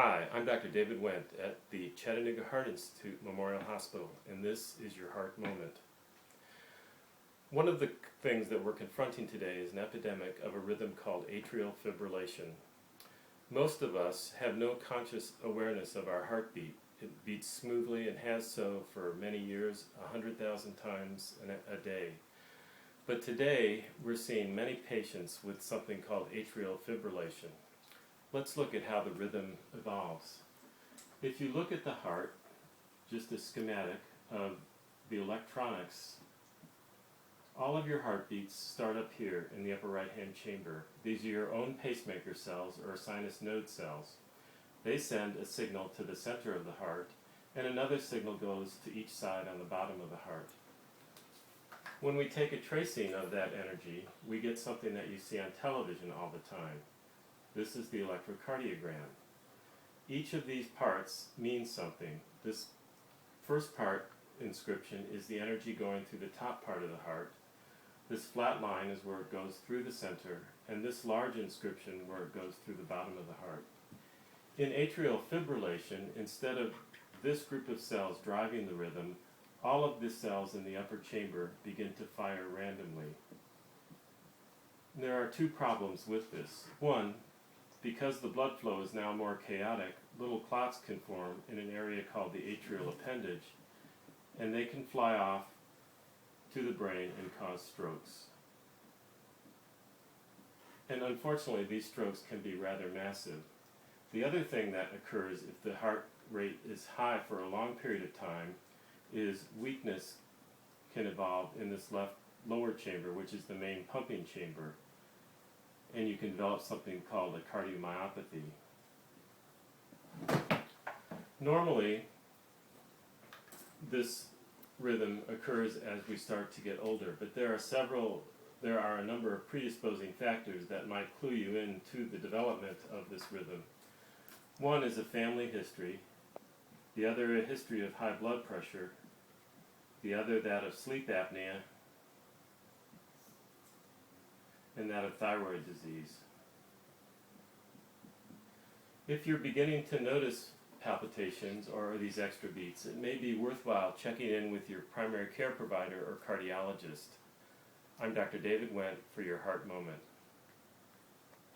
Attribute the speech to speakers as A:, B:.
A: Hi, I'm Dr. David Wendt at the Chattanooga Heart Institute Memorial Hospital, and this is your Heart Moment. One of the things that we're confronting today is an epidemic of a rhythm called atrial fibrillation. Most of us have no conscious awareness of our heartbeat. It beats smoothly and has so for many years, 100,000 times a day. But today, we're seeing many patients with something called atrial fibrillation. Let's look at how the rhythm evolves. If you look at the heart, just a schematic of the electronics, all of your heartbeats start up here in the upper right-hand chamber. These are your own pacemaker cells or sinus node cells. They send a signal to the center of the heart, and another signal goes to each side on the bottom of the heart. When we take a tracing of that energy, we get something that you see on television all the time. This is the electrocardiogram. Each of these parts means something. This first part inscription is the energy going through the top part of the heart. This flat line is where it goes through the center, and this large inscription where it goes through the bottom of the heart. In atrial fibrillation, instead of this group of cells driving the rhythm, all of the cells in the upper chamber begin to fire randomly. There are two problems with this. One, because the blood flow is now more chaotic, little clots can form in an area called the atrial appendage, and they can fly off to the brain and cause strokes. And unfortunately, these strokes can be rather massive. The other thing that occurs if the heart rate is high for a long period of time is weakness can evolve in this lower chamber, which is the main pumping chamber, and you can develop something called a cardiomyopathy. Normally, this rhythm occurs as we start to get older, but there are a number of predisposing factors that might clue you into the development of this rhythm. One is a family history, the other a history of high blood pressure, the other that of sleep apnea, and that of thyroid disease. If you're beginning to notice palpitations or these extra beats, it may be worthwhile checking in with your primary care provider or cardiologist. I'm Dr. David Wendt for your Heart Moment.